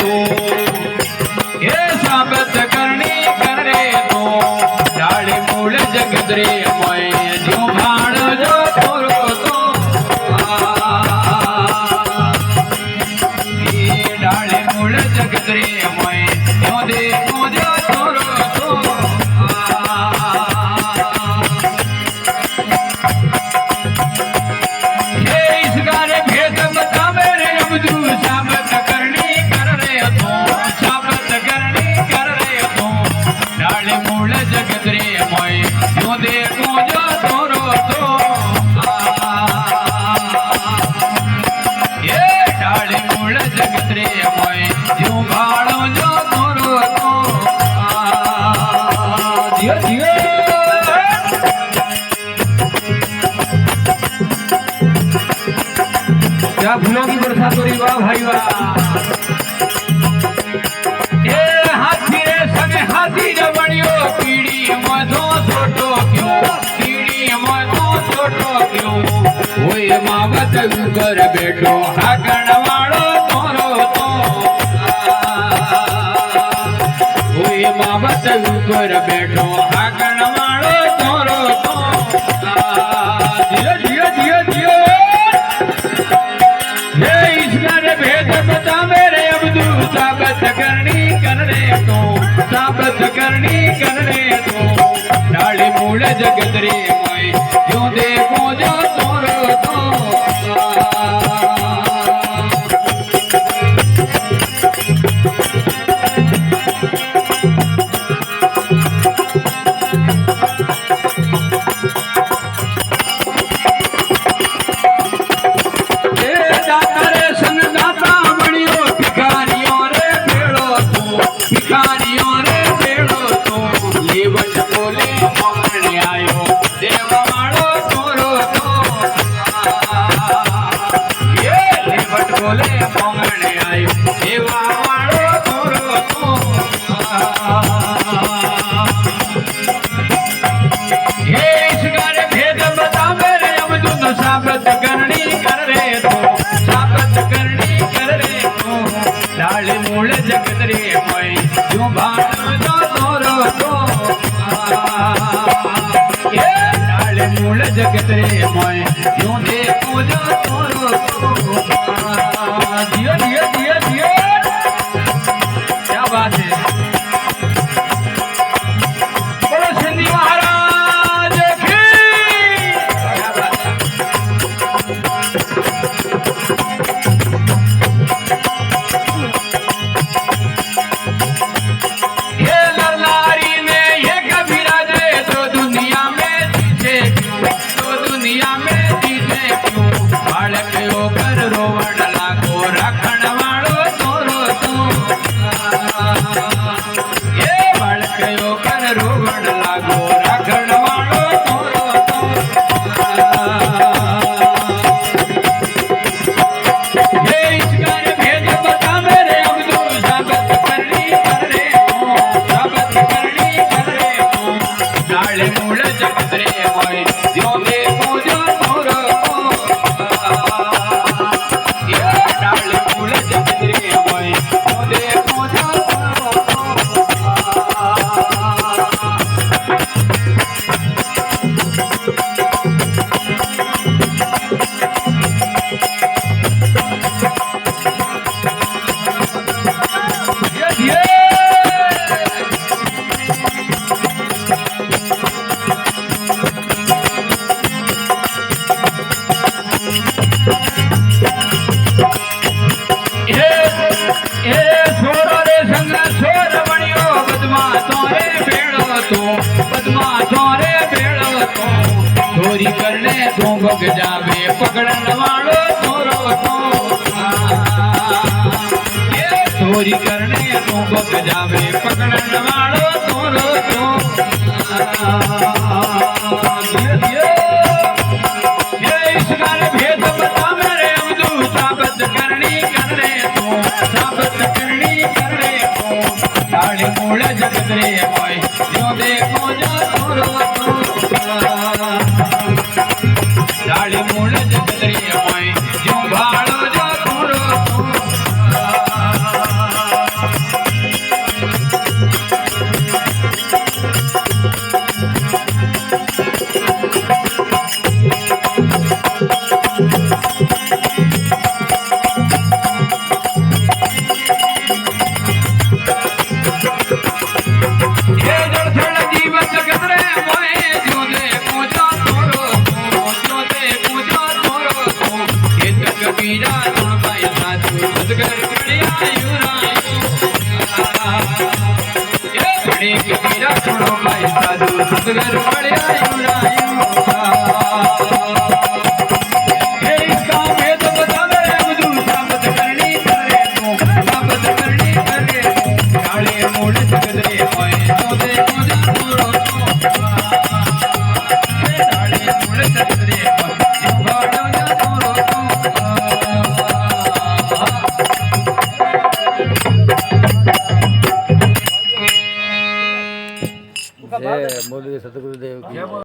तू ये साबित करनी कर रे तू डाली मूल जगत रे मोय जो भाण जो तोरो तो ये डाली मूल जगत रे मोय जो देखो जो तोरो तो ये इस गाने भेद बता मेरे अब्दू साबित करनी कर रे तू साबित करनी कर रे तू डाली मूल जगत रे मोय जो देखो जो तोरो तो ये डाली मूल जगत रे मोय जो भाड़ो जो तोरो तो जियो जियो क्या फूलों की बरसात हो रही वाह भाई वाह ये हाथी रे सगे हाथी रे बणियो कीड़ी मधो छोटो क्यों कीड़ी मधो छोटो क्यों ओए मावत ऊपर बैठो हागण वाळो तोरो तो ओए मावत ऊपर बैठो हागण वाळो तोरो तो जियो जियो जियो जियो ये ईश्वर भेद बता मेरे अब्दू साबित करनी कर रे तू साबित करनी कर रे तू डाली मूल जगत रे मोय जो देखो जो तोरो तो बोले मोंगणे आयो देवा वाळो तोरो तो हे इसगारे भेद बता मेरे अब्दू साबित करनी कर रे तू साबित करनी कर रे तू डाली मूल जगत रे मोय जो भाण जो तोरो तो ये डाली मूल जगत रे मोय जो देखो जो तोरो तो जियो जियो जियो जियो क्या बात है बोलो सिंधी महाराज की क्या बात है ये ललारी ने ये कबीरा जे तो दुनिया में जीते क्यों तो दुनिया में जीते क्यों बालक होकर रोवण लागो राखण वाळो तोरो तो ये बालक होकर रोवण लागो राखण वाळो तोरो तो ये इसका भेद बता मेरे अब्दू साबित करनी कर रे तू साबित करनी कर रे तू डाली मूल जगत रे मोय जो देखो जो तोरो तो डाली मूल जगत रे मोय जो देखो जो तोरो तो ये ये छोरो रे संग छोर बणियो बदमाशों रे भेड़ो तो बदमाशों रे भेड़ो तो चोरी करने तू भग जावे पकड़न वालो तोरो तो ये चोरी करने तू भग जावे पकड़न वालो तोरो तो जियो जियो ये इसका भेद बता मेरे अब्दू साबित करनी कर रे तू साबित करनी कर रे तू डाली मूल जगत रे मोय जो देखो जो तोरो तो डाली मूल जगत रे मोय जो भाड़ो जो तोरो तो જળથળ જીવત ગતરે મોએ જ્યોતે પૂજો થોરો જો તે પૂજો થોરો એ તક બીજા ગુણ પાય સાચું સદગર કળિયાયું રાયું એ ઘણી કે બીજા ગુણ પાય સાચું સદગર કળિયાયું રાયું जय बोलिए सतगुरुदेव की।